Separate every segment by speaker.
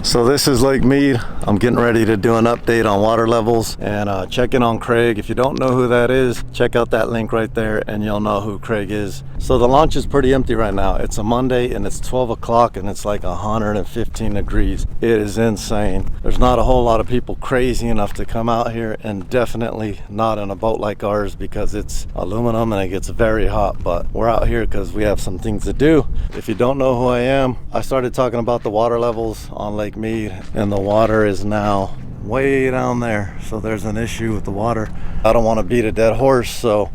Speaker 1: So this is Lake Mead. I'm getting ready to do an update on water levels and checking on Craig. If you don't know who that is, check out that link right there and you'll know who Craig is. So the launch is pretty empty right now. It's a Monday and it's 12 o'clock and it's like 115 degrees. It is insane. There's not a whole lot of people crazy enough to come out here, and definitely not in a boat like ours because it's aluminum and it gets very hot. But we're out here because we have some things to do. If you don't know who I am, I started talking about the water levels on Lake Mead, and the water is now way down there. So there's an issue with the water. I don't want to beat a dead horse, so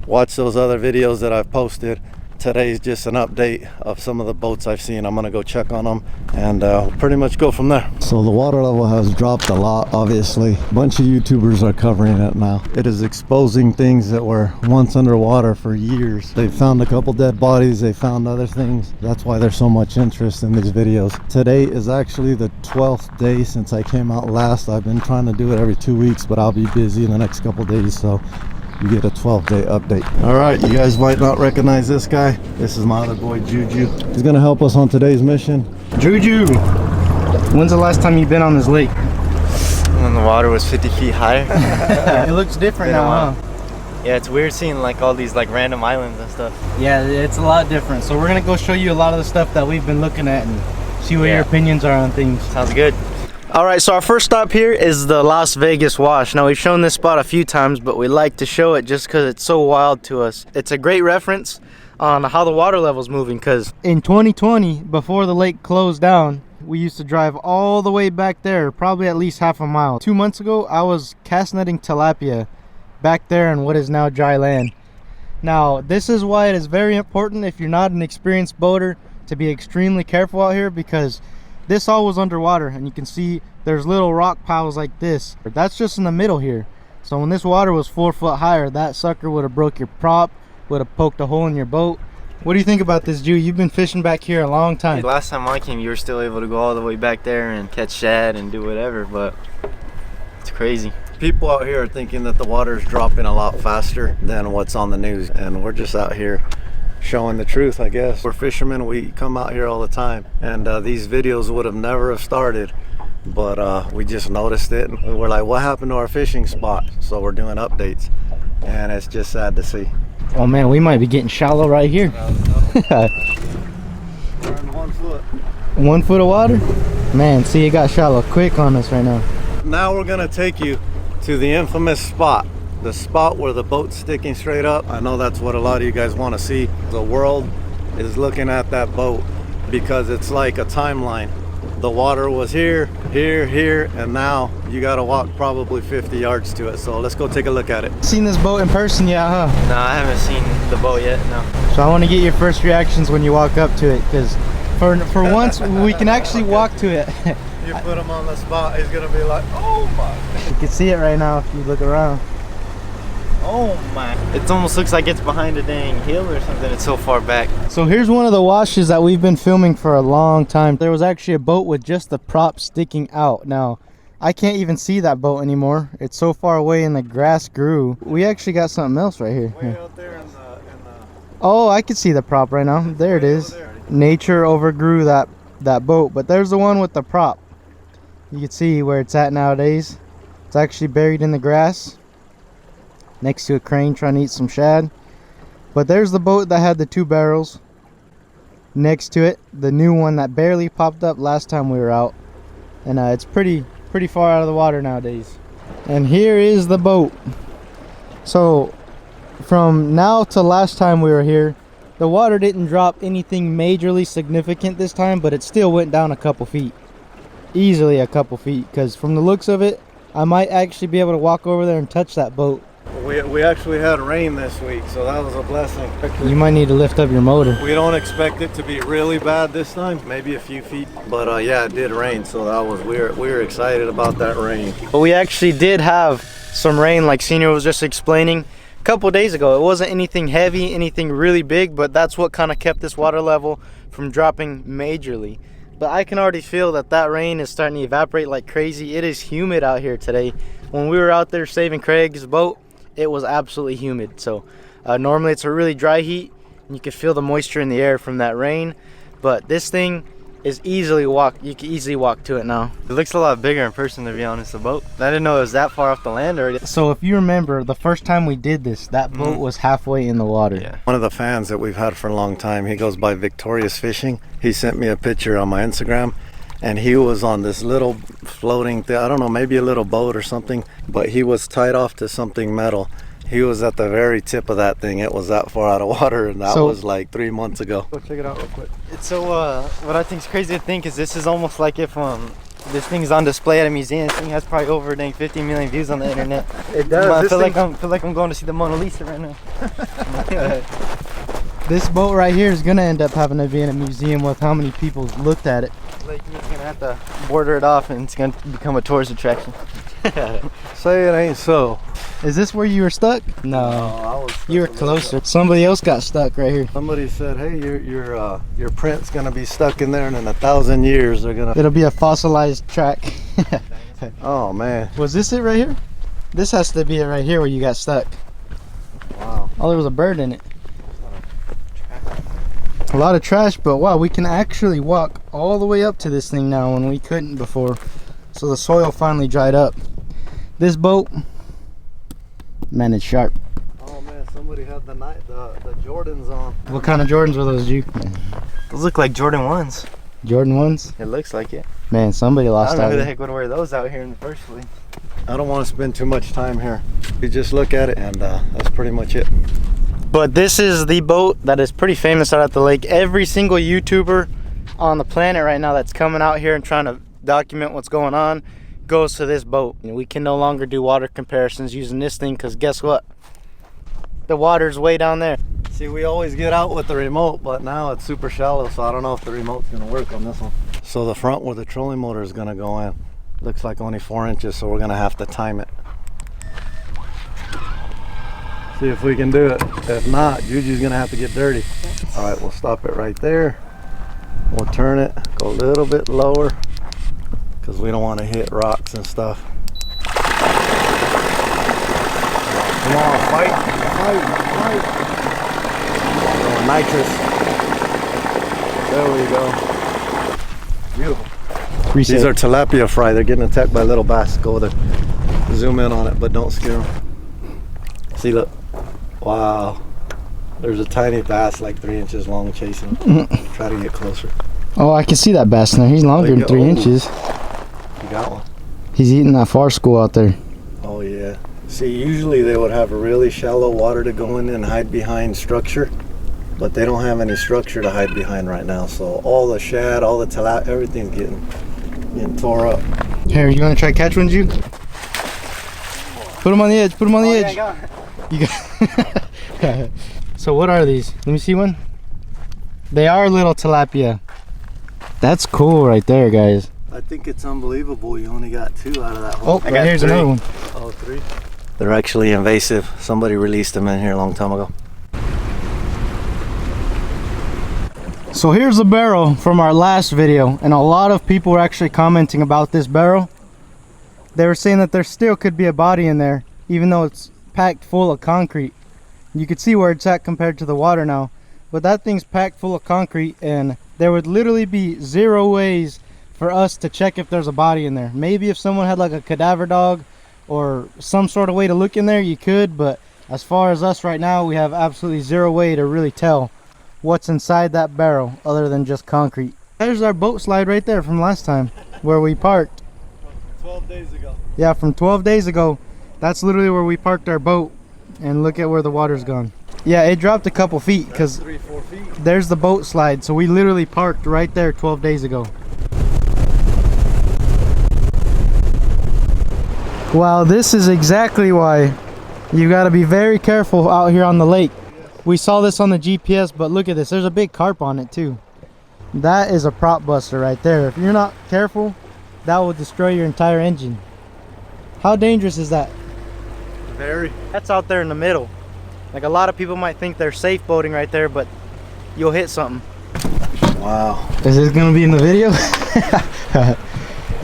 Speaker 1: watch those other videos that I've posted. Today's just an update of some of the boats I've seen. I'm gonna go check on them and we'll pretty much go from there. So the water level has dropped a lot, obviously. A bunch of YouTubers are covering it now. It is exposing things that were once underwater for years. They found a couple dead bodies, they found other things. That's why there's so much interest in these videos. Today is actually the 12th day since I came out last. I've been trying to do it every 2 weeks, but I'll be busy in the next couple days, so you get a 12-day update. All right, you guys might not recognize this guy. This is my other boy, Juju. He's gonna help us on today's mission.
Speaker 2: Juju, when's the last time you've been on this lake?
Speaker 3: When the water was 50 feet higher.
Speaker 2: It looks different now, huh?
Speaker 3: Yeah, it's weird seeing like all these like random islands and stuff.
Speaker 2: Yeah, it's a lot different. So we're gonna go show you a lot of the stuff that we've been looking at and see what your opinions are on things.
Speaker 3: Sounds good.
Speaker 2: All right, so our first stop here is the Las Vegas Wash. Now, we've shown this spot a few times, but we like to show it just because it's so wild to us. It's a great reference on how the water level's moving, because in 2020, before the lake closed down, we used to drive all the way back there, probably at least half a mile. 2 months ago, I was cast netting tilapia back there in what is now dry land. Now, this is why it is very important, if you're not an experienced boater, to be extremely careful out here, because this all was underwater, and you can see there's little rock piles like this. That's just in the middle here. So when this water was 4 foot higher, that sucker would have broke your prop, would have poked a hole in your boat. What do you think about this, Ju? You've been fishing back here a long time.
Speaker 3: Last time I came, you were still able to go all the way back there and catch shad and do whatever, but it's crazy.
Speaker 1: People out here are thinking that the water is dropping a lot faster than what's on the news, and we're just out here showing the truth, I guess. We're fishermen, we come out here all the time, and these videos would have never have started, but we just noticed it and we're like, what happened to our fishing spot? So we're doing updates, and it's just sad to see.
Speaker 2: Oh man, we might be getting shallow right here.
Speaker 1: We're in 1 foot.
Speaker 2: 1 foot of water? Man, see, it got shallow quick on us right now.
Speaker 1: Now we're gonna take you to the infamous spot. The spot where the boat's sticking straight up. I know that's what a lot of you guys want to see. The world is looking at that boat because it's like a timeline. The water was here, here, here, and now you got to walk probably 50 yards to it. So let's go take a look at it.
Speaker 2: Seen this boat in person yet, huh?
Speaker 3: No, I haven't seen the boat yet, no.
Speaker 2: So I want to get your first reactions when you walk up to it, because for once we can actually walk to it.
Speaker 1: You put him on the spot, he's gonna be like, oh my.
Speaker 2: You can see it right now if you look around.
Speaker 3: Oh my. It almost looks like it's behind a dang hill or something. It's so far back.
Speaker 2: So here's one of the washes that we've been filming for a long time. There was actually a boat with just the prop sticking out. Now, I can't even see that boat anymore. It's so far away and the grass grew. We actually got something else right here.
Speaker 1: Way out there in the
Speaker 2: Oh, I can see the prop right now. There it is. Nature overgrew that boat, but there's the one with the prop. You can see where it's at nowadays. It's actually buried in the grass next to a crane trying to eat some shad. But there's the boat that had the 2 barrels next to it, the new one that barely popped up last time we were out, and it's pretty far out of the water nowadays. And here is the boat. So from now to last time we were here, the water didn't drop anything majorly significant this time, but it still went down a couple feet, easily a couple feet, because from the looks of it, I might actually be able to walk over there and touch that boat.
Speaker 1: We actually had rain this week, so that was a blessing.
Speaker 2: You might need to lift up your motor.
Speaker 1: We don't expect it to be really bad this time, maybe a few feet, but yeah, it did rain, so that was we were excited about that rain.
Speaker 2: But we actually did have some rain, like Senior was just explaining a couple days ago. It wasn't anything heavy, anything really big, but that's what kind of kept this water level from dropping majorly. But I can already feel that rain is starting to evaporate like crazy. It is humid out here today. When we were out there saving Craig's boat, it was absolutely humid. So normally it's a really dry heat and you can feel the moisture in the air from that rain, but this thing is easily you can easily walk to it now.
Speaker 3: It looks a lot bigger in person, to be honest, the boat. I didn't know it was that far off the land already.
Speaker 2: So if you remember, the first time we did this, that boat was halfway in the water.
Speaker 3: Yeah.
Speaker 1: One of the fans that we've had for a long time, he goes by Victorious Fishing. He sent me a picture on my Instagram, and he was on this little floating thing. I don't know, maybe a little boat or something, but he was tied off to something metal. He was at the very tip of that thing. It was that far out of water, and that was like 3 months ago.
Speaker 3: Go check it out real quick. It's so, what I think is crazy to think is this is almost like if this thing's on display at a museum. This thing has probably over dang 50 million views on the internet.
Speaker 1: It does.
Speaker 3: I feel like I'm going to see the Mona Lisa right now.
Speaker 2: This boat right here is gonna end up having to be in a museum with how many people looked at it.
Speaker 3: Like you're gonna have to border it off, and it's gonna become a tourist attraction.
Speaker 1: Say it ain't so.
Speaker 2: Is this where you were stuck? No,
Speaker 1: I was
Speaker 2: you were closer. Somebody else got stuck right here.
Speaker 1: Somebody said, hey, your print's gonna be stuck in there, and in 1,000 years they're gonna...
Speaker 2: It'll be a fossilized track.
Speaker 1: Oh man.
Speaker 2: Was this it right here? This has to be it right here where you got stuck.
Speaker 1: Wow.
Speaker 2: Oh, there was a bird in it. A lot of trash, but wow, we can actually walk all the way up to this thing now when we couldn't before. So the soil finally dried up. This boat, man, it's sharp.
Speaker 1: Oh man, somebody had the Jordans on.
Speaker 2: What kind of Jordans were those, Ju?
Speaker 3: Those look like Jordan 1s.
Speaker 2: Jordan 1s?
Speaker 3: It looks like it.
Speaker 2: Man, somebody
Speaker 3: I
Speaker 2: lost
Speaker 3: don't know
Speaker 2: out.
Speaker 3: who the heck would wear those out here in the first place.
Speaker 1: I don't want to spend too much time here. You just look at it, and that's pretty much it.
Speaker 2: But this is the boat that is pretty famous out at the lake. Every single YouTuber on the planet right now that's coming out here and trying to document what's going on goes to this boat. And we can no longer do water comparisons using this thing because guess what? The water's way down there.
Speaker 1: See, we always get out with the remote, but now it's super shallow, so I don't know if the remote's gonna work on this one. So the front where the trolling motor is gonna go in looks like only 4 inches, so we're gonna have to time it. See if we can do it. If not, Juju's gonna have to get dirty. All right, we'll stop it right there. We'll turn it, go a little bit lower, because we don't want to hit rocks and stuff. Come on, fight, fight, fight. Oh, nitrous. There we go. Beautiful.
Speaker 2: Reset.
Speaker 1: These are tilapia fry. They're getting attacked by little bass. Go there. Zoom in on it, but don't scare them. See, look. Wow. There's a tiny bass like 3 inches long chasing. Try to get closer.
Speaker 2: Oh, I can see that bass now. He's longer than 3 inches.
Speaker 1: You got one.
Speaker 2: He's eating that far school out there.
Speaker 1: Oh yeah. See, usually they would have a really shallow water to go in and hide behind structure, but they don't have any structure to hide behind right now. So all the shad, all the tilapia, everything's getting tore up.
Speaker 2: Here, you want to try catch one, Ju? Put him on the edge. Put him on the edge.
Speaker 3: Yeah, I got it.
Speaker 2: You got. So what are these? Let me see one. They are little tilapia. That's cool right there, guys.
Speaker 1: I think it's unbelievable. You only got 2 out of that whole.
Speaker 2: Oh, right here's
Speaker 3: 3.
Speaker 2: another one.
Speaker 1: Oh, 3. They're actually invasive. Somebody released them in here a long time ago.
Speaker 2: So here's the barrel from our last video, and a lot of people were actually commenting about this barrel. They were saying that there still could be a body in there, even though it's packed full of concrete. You could see where it's at compared to the water now, but that thing's packed full of concrete, and there would literally be 0 ways for us to check if there's a body in there. Maybe if someone had like a cadaver dog or some sort of way to look in there, you could, but as far as us right now, we have absolutely 0 way to really tell what's inside that barrel other than just concrete. There's our boat slide right there from last time where we parked.
Speaker 1: 12 days ago.
Speaker 2: Yeah, from 12 days ago. That's literally where we parked our boat, and look at where the water's gone. Yeah, it dropped a couple feet because
Speaker 1: 3-4 feet.
Speaker 2: there's the boat slide. So we literally parked right there 12 days ago. Wow, this is exactly why you got to be very careful out here on the lake. We saw this on the GPS, but look at this. There's a big carp on it too. That is a prop buster right there. If you're not careful, that will destroy your entire engine. How dangerous is that?
Speaker 1: Very.
Speaker 2: That's out there in the middle. Like, a lot of people might think they're safe boating right there, but you'll hit something.
Speaker 1: Wow.
Speaker 2: Is this gonna be in the video?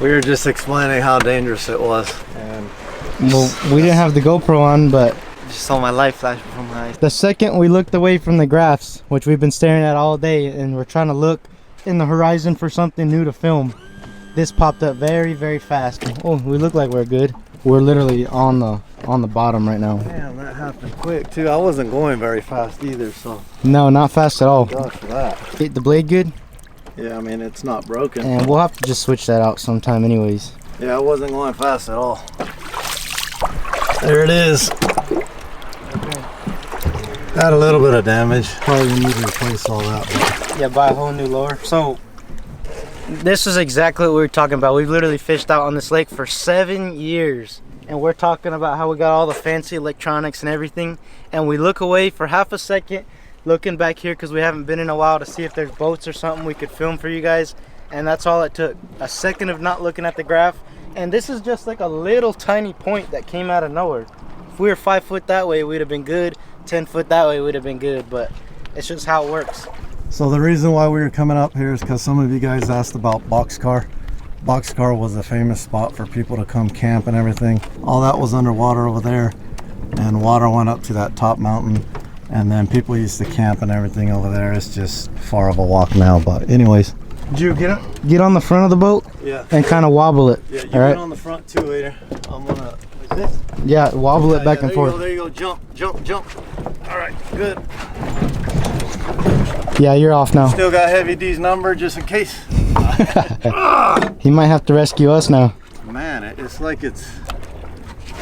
Speaker 1: We were just explaining how dangerous it was, and
Speaker 2: Well, we didn't have the GoPro on, but
Speaker 3: Just saw my light flash before my eyes.
Speaker 2: the second we looked away from the graphs, which we've been staring at all day, and we're trying to look in the horizon for something new to film, this popped up very, very fast. Oh, we look like we're good. We're literally on the bottom right now.
Speaker 1: Damn, that happened quick too. I wasn't going very fast either, so.
Speaker 2: No, not fast at all.
Speaker 1: Gosh for that.
Speaker 2: Hit the blade good?
Speaker 1: Yeah, I mean, it's not broken.
Speaker 2: And we'll have to just switch that out sometime anyways.
Speaker 1: Yeah, I wasn't going fast at all. There it is. Had a little bit of damage. Probably need to replace all that. But
Speaker 2: Yeah, buy a whole new lure. So, this is exactly what we were talking about. We've literally fished out on this lake for 7 years. And we're talking about how we got all the fancy electronics and everything. And we look away for half a second, looking back here because we haven't been in a while to see if there's boats or something we could film for you guys. And that's all it took. A second of not looking at the graph. And this is just like a little tiny point that came out of nowhere. If we were 5 foot that way, we'd have been good. 10 foot that way, we'd have been good. But it's just how it works.
Speaker 1: So the reason why we were coming up here is because some of you guys asked about Boxcar. Boxcar was a famous spot for people to come camp and everything. All that was underwater over there, and water went up to that top mountain, and then people used to camp and everything over there. It's just far of a walk now, but anyways.
Speaker 2: Did you get on the front of the boat?
Speaker 1: Yeah.
Speaker 2: And kind of wobble it.
Speaker 1: Yeah, you
Speaker 2: all
Speaker 1: get
Speaker 2: right?
Speaker 1: on the front too later. I'm gonna, like this?
Speaker 2: Yeah, wobble it back and forth.
Speaker 1: There you go, jump, jump, jump. All right, good.
Speaker 2: Yeah, you're off now.
Speaker 1: Still got Heavy D's number just in case.
Speaker 2: He might have to rescue us now.
Speaker 1: Man, it's like it's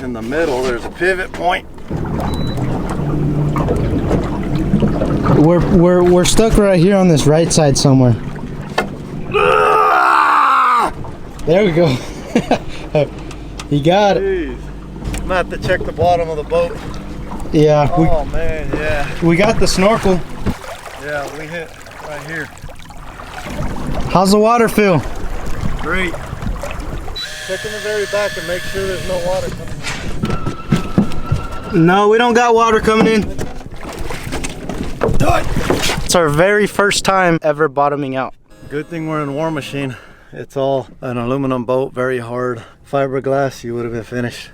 Speaker 1: in the middle. There's a pivot point.
Speaker 2: We're stuck right here on this right side somewhere. There we go. He got it.
Speaker 1: Jeez. I'm gonna have to check the bottom of the boat.
Speaker 2: Yeah,
Speaker 1: Oh man, yeah.
Speaker 2: we got the snorkel.
Speaker 1: Yeah, we hit right here.
Speaker 2: How's the water feel?
Speaker 1: Great. Check in the very back and make sure there's no water coming in.
Speaker 2: No, we don't got water coming in.
Speaker 1: Do it!
Speaker 2: It's our very first time ever bottoming out.
Speaker 1: Good thing we're in War Machine. It's all an aluminum boat, very hard. Fiberglass, you would have been finished.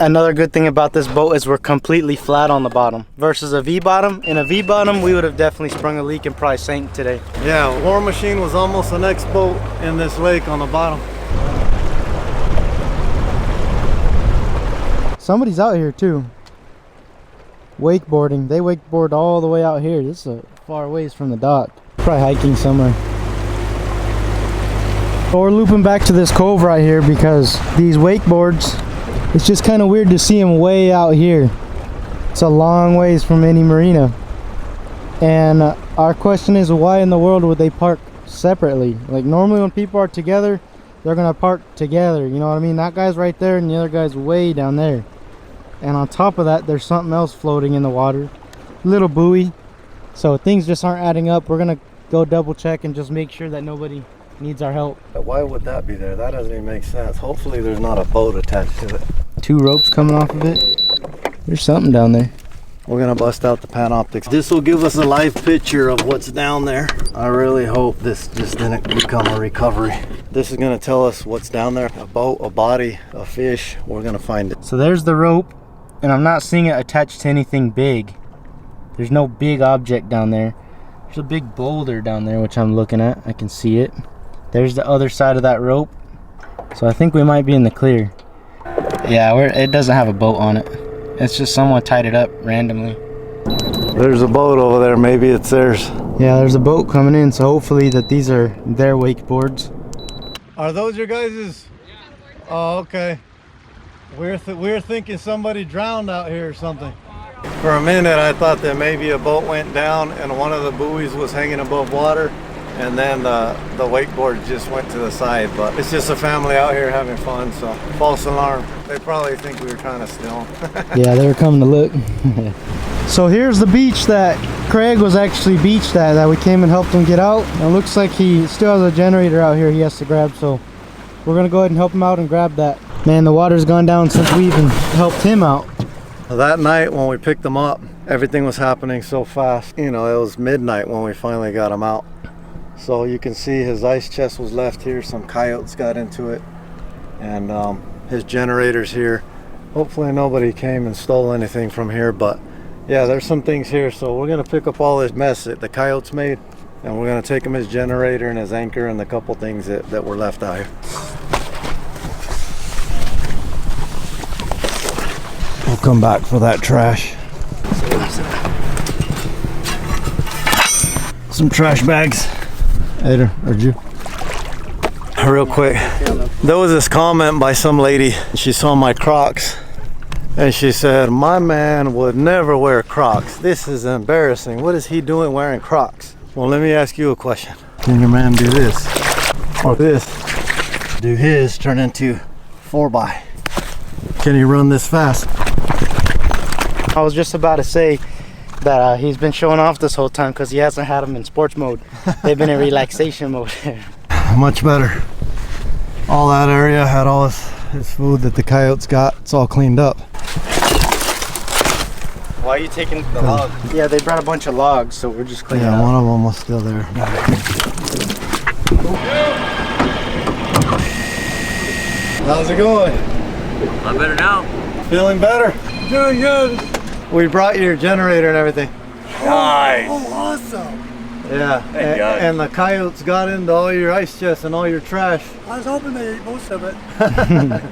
Speaker 2: Another good thing about this boat is we're completely flat on the bottom versus a V-bottom. In a V-bottom, we would have definitely sprung a leak and probably sank today.
Speaker 1: Yeah, War Machine was almost the next boat in this lake on the bottom.
Speaker 2: Somebody's out here too. Wakeboarding. They wakeboard all the way out here. This is a far ways from the dock. Probably hiking somewhere. But we're looping back to this cove right here because these wakeboards, it's just kind of weird to see them way out here. It's a long ways from any marina. And our question is, why in the world would they park separately? Like normally when people are together, they're gonna park together, you know what I mean? That guy's right there and the other guy's way down there. And on top of that, there's something else floating in the water. Little buoy. So things just aren't adding up. We're gonna go double check and just make sure that nobody needs our help.
Speaker 1: Why would that be there? That doesn't even make sense. Hopefully there's not a boat attached to it.
Speaker 2: 2 ropes coming off of it. There's something down there.
Speaker 1: We're gonna bust out the Panoptics. This will give us a live picture of what's down there. I really hope this just didn't become a recovery. This is gonna tell us what's down there. A boat, a body, a fish. We're gonna find it.
Speaker 2: So there's the rope, and I'm not seeing it attached to anything big. There's no big object down there. There's a big boulder down there, which I'm looking at. I can see it. There's the other side of that rope. So I think we might be in the clear. Yeah, it doesn't have a boat on it. It's just someone tied it up randomly.
Speaker 1: There's a boat over there. Maybe it's theirs.
Speaker 2: Yeah, there's a boat coming in, so hopefully that these are their wakeboards.
Speaker 1: Are those your guys's? Oh, okay. We're thinking somebody drowned out here or something. For a minute, I thought that maybe a boat went down and one of the buoys was hanging above water, and then the wakeboard just went to the side. But it's just a family out here having fun, so false alarm. They probably think we were trying to steal them.
Speaker 2: Yeah, they were coming to look. So here's the beach that Craig was actually beached at, that we came and helped him get out. It looks like he still has a generator out here he has to grab, so we're gonna go ahead and help him out and grab that. Man, the water's gone down since we even helped him out.
Speaker 1: That night when we picked them up, everything was happening so fast. You know, it was midnight when we finally got him out. So you can see his ice chest was left here. Some coyotes got into it, and his generator's here. Hopefully nobody came and stole anything from here, but yeah, there's some things here. So we're gonna pick up all this mess that the coyotes made, and we're gonna take him his generator and his anchor and the couple things that were left out here. We'll come back for that trash. Some trash bags. Ader, or you? Real quick, there was this comment by some lady. She saw my Crocs and she said, my man would never wear Crocs. This is embarrassing. What is he doing wearing Crocs? Well, let me ask you a question. Can your man do this or this? Do his turn into 4x? Can he run this fast?
Speaker 2: I was just about to say that he's been showing off this whole time because he hasn't had them in sports mode. They've been in relaxation mode.
Speaker 1: Much better. All that area had all his food that the coyotes got. It's all cleaned up.
Speaker 3: Why are you taking the log?
Speaker 2: Yeah, they brought a bunch of logs, so we're just cleaning
Speaker 1: Yeah,
Speaker 2: up.
Speaker 1: one of them was still there. How's it going?
Speaker 4: A lot better now.
Speaker 1: Feeling better?
Speaker 5: Doing good.
Speaker 1: We brought your generator and everything.
Speaker 4: Nice.
Speaker 5: Oh, awesome.
Speaker 1: Yeah,
Speaker 4: Thank God.
Speaker 1: and the coyotes got into all your ice chests and all your trash.
Speaker 5: I was hoping they ate most of it.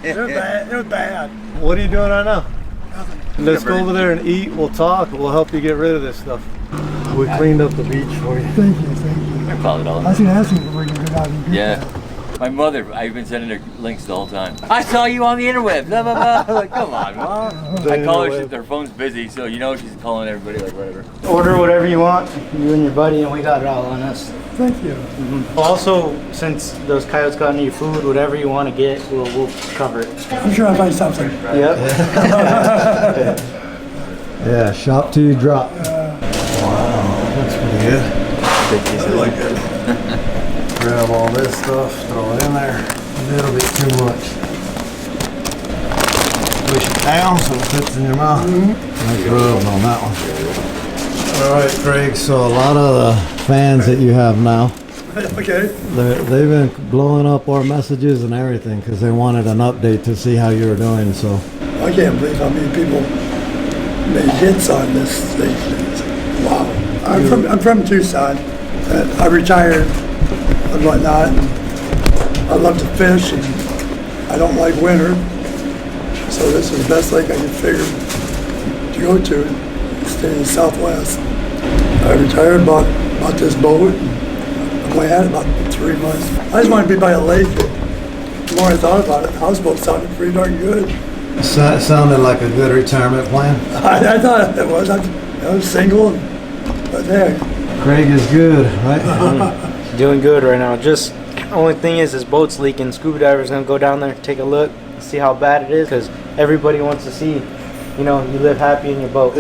Speaker 5: It was bad. It was bad.
Speaker 1: What are you doing right now?
Speaker 5: Nothing.
Speaker 1: Let's go over there and eat. We'll talk. We'll help you get rid of this stuff. We cleaned up the beach for you.
Speaker 5: Thank you. Thank you.
Speaker 4: I followed all.
Speaker 5: I was going to ask you if we can get out and get
Speaker 4: Yeah.
Speaker 5: that.
Speaker 4: My mother, I've been sending her links the whole time. I saw you on the interweb, blah, blah, blah. I'm like, come on, Mom. I call her, her phone's busy, so you know she's calling everybody, like, whatever.
Speaker 2: Order whatever you want, you and your buddy, and we got it all on us.
Speaker 5: Thank you.
Speaker 2: Also, since those coyotes got into your food, whatever you want to get, we'll cover it.
Speaker 5: I'm sure I'll find something.
Speaker 2: Yep.
Speaker 1: Yeah, shop till you drop. Wow, that's pretty good. Really good. Grab all this stuff, throw it in there. A little bit too much. Push it down so it fits in your mouth. Nice rub on that one. All right, Craig, so a lot of the fans that you have now,
Speaker 5: Okay.
Speaker 1: they've been blowing up our messages and everything because they wanted an update to see how you were doing. So
Speaker 5: I can't believe how many people made hits on this thing. Wow. I'm from Tucson. And I retired and whatnot. And I love to fish and I don't like winter. So this is the best lake I could figure to go to. Stay in the Southwest. I retired, bought this boat. And I only had it about 3 months. I just wanted to be by a lake. The more I thought about it, houseboat sounded pretty darn good.
Speaker 1: sounded like a good retirement plan.
Speaker 5: I thought it was. I was single, but heck.
Speaker 1: Craig is good, right?
Speaker 2: Doing good right now. Just only thing is his boat's leaking. Scuba diver's gonna go down there, take a look, see how bad it is, because everybody wants to see, you know, you live happy in your boat.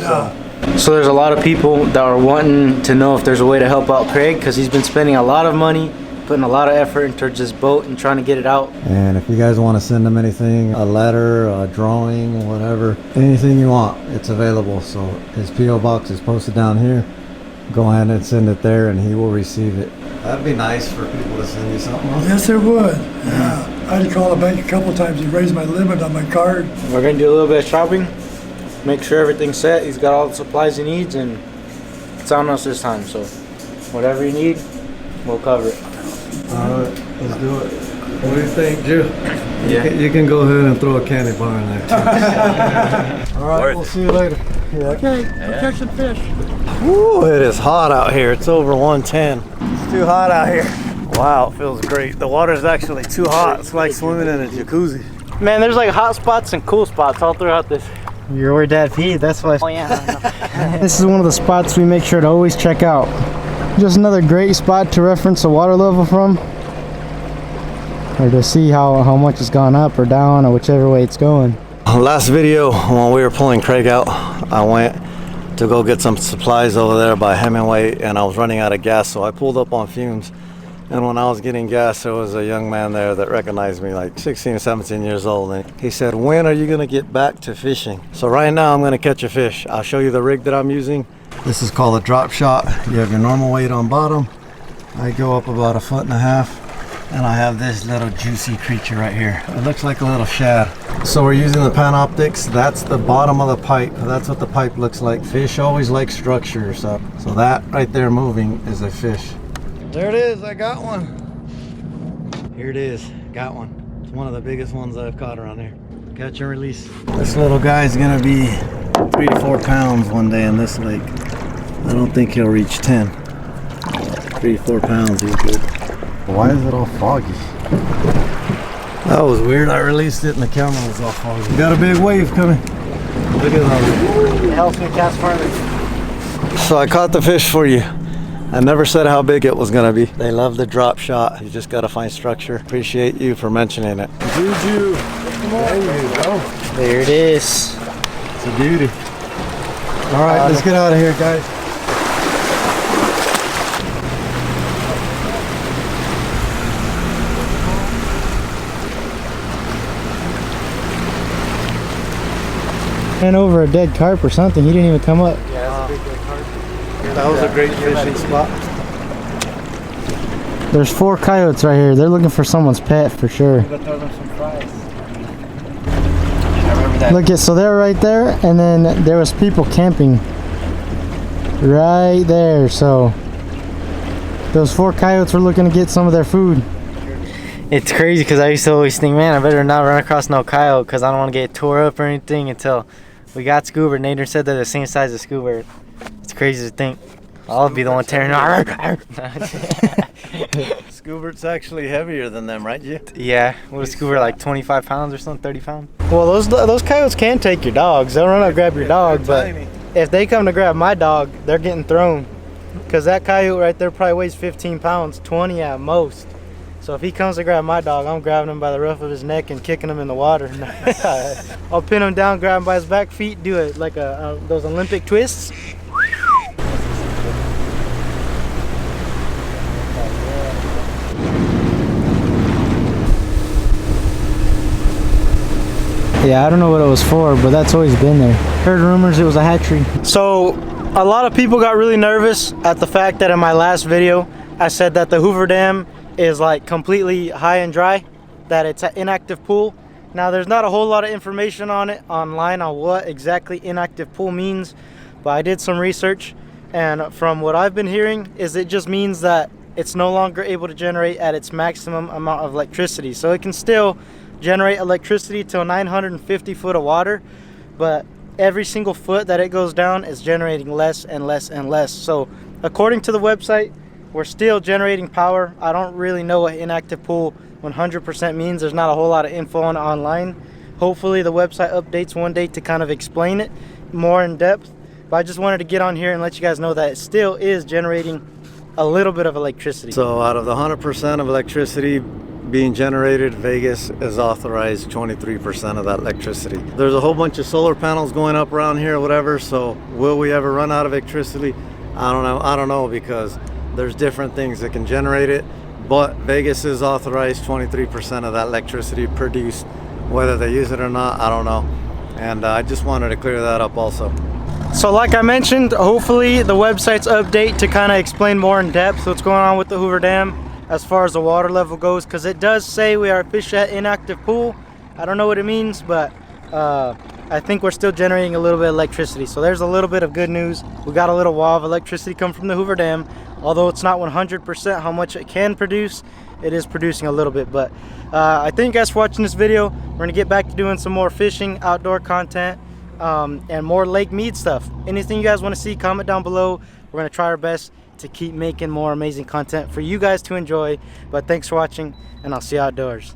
Speaker 2: So there's a lot of people that are wanting to know if there's a way to help out Craig, because he's been spending a lot of money, putting a lot of effort into this boat and trying to get it out.
Speaker 1: And if you guys want to send him anything, a letter, a drawing, whatever, anything you want, it's available. So his P.O. box is posted down here. Go ahead and send it there and he will receive it. That'd be nice for people to send you something.
Speaker 5: Yes, it would. Yeah. I had to call the bank a couple times to raise my limit on my card.
Speaker 2: We're gonna do a little bit of shopping, make sure everything's set. He's got all the supplies he needs, and it's on us this time. So whatever you need, we'll cover it.
Speaker 1: All right, let's do it. What do you think, Drew? Yeah. You can go ahead and throw a candy bar in there. All right, we'll see you later. Yeah.
Speaker 5: Okay, I'll catch some fish.
Speaker 1: Woo, it is hot out here. It's over 110. It's too hot out here. Wow, it feels great. The water's actually too hot. It's like swimming in a jacuzzi.
Speaker 2: Man, there's like hot spots and cool spots all throughout this. You're where Dad feeds, that's why. Oh yeah. This is one of the spots we make sure to always check out. Just another great spot to reference the water level from, or to see how much it's gone up or down, or whichever way it's going.
Speaker 1: Last video, when we were pulling Craig out, I went to go get some supplies over there by Hemingway, and I was running out of gas, so I pulled up on fumes. And when I was getting gas, there was a young man there that recognized me, like 16 or 17 years old, and he said, when are you gonna get back to fishing? So right now I'm gonna catch a fish. I'll show you the rig that I'm using. This is called a drop shot. You have your normal weight on bottom. I go up about 1.5 feet, and I have this little juicy creature right here. It looks like a little shad. So we're using the Panoptics. That's the bottom of the pipe. That's what the pipe looks like. Fish always like structure, so that right there moving is a fish. There it is, I got one. Here it is, got one. It's one of the biggest ones I've caught around here. Catch and release. This little guy's gonna be 3 to 4 pounds one day in this lake. I don't think he'll reach 10. 3 to 4 pounds, he's good.
Speaker 2: Why is it all foggy?
Speaker 1: That was weird. I released it and the camera was all foggy. We got a big wave coming. Look at that.
Speaker 3: It helps me cast farther.
Speaker 1: So I caught the fish for you. I never said how big it was gonna be. They love the drop shot. You just gotta find structure. Appreciate you for mentioning it. Juju. There you go.
Speaker 3: There it is.
Speaker 1: It's a beauty. All right, let's get out of here, guys.
Speaker 2: Ran over a dead carp or something. He didn't even come up.
Speaker 3: Yeah, that's a big dead carp.
Speaker 1: That was a great fishing spot.
Speaker 2: There's 4 coyotes right here. They're looking for someone's pet for sure.
Speaker 3: Go throw them some fries. I remember that.
Speaker 2: Look at, so they're right there, and then there was people camping right there. So those 4 coyotes were looking to get some of their food.
Speaker 3: It's crazy because I used to always think, man, I better not run across no coyote because I don't want to get tore up or anything until we got Scuba. Nader said they're the same size as Scuba. It's crazy to think. I'll be the one tearing.
Speaker 1: Scubert's actually heavier than them, right, G?
Speaker 3: Yeah, what is Scuba, like 25 pounds or something, 30 pounds? Well, those coyotes can take your dogs. They'll run up and grab your dog, but
Speaker 1: tiny.
Speaker 3: if they come to grab my dog, they're getting thrown. Because that coyote right there probably weighs 15 pounds, 20 at most. So if he comes to grab my dog, I'm grabbing him by the ruff of his neck and kicking him in the water. I'll pin him down, grab him by his back feet, do it like those Olympic twists.
Speaker 2: Yeah, I don't know what it was for, but that's always been there. Heard rumors it was a hatchery.
Speaker 3: So a lot of people got really nervous at the fact that in my last video, I said that the Hoover Dam is like completely high and dry, that it's an inactive pool. Now there's not a whole lot of information on it online on what exactly inactive pool means, but I did some research, and from what I've been hearing is it just means that it's no longer able to generate at its maximum amount of electricity. So it can still generate electricity till 950 foot of water, but every single foot that it goes down is generating less and less and less. So according to the website, we're still generating power. I don't really know what inactive pool 100% means. There's not a whole lot of info on it online. Hopefully the website updates one day to kind of explain it more in depth. But I just wanted to get on here and let you guys know that it still is generating a little bit of electricity.
Speaker 1: So out of the 100% of electricity being generated, Vegas is authorized 23% of that electricity. There's a whole bunch of solar panels going up around here or whatever, so will we ever run out of electricity? I don't know because there's different things that can generate it, but Vegas is authorized 23% of that electricity produced. Whether they use it or not, I don't know. And I just wanted to clear that up also.
Speaker 3: So like I mentioned, hopefully the website's update to kind of explain more in depth what's going on with the Hoover Dam as far as the water level goes, because it does say we are fish at inactive pool. I don't know what it means, but I think we're still generating a little bit of electricity. So there's a little bit of good news. We got a little wall of electricity come from the Hoover Dam. Although it's not 100% how much it can produce, it is producing a little bit. But I thank you guys for watching this video. We're gonna get back to doing some more fishing, outdoor content, and more Lake Mead stuff. Anything you guys want to see, comment down below. We're gonna try our best to keep making more amazing content for you guys to enjoy. But thanks for watching, and I'll see you outdoors.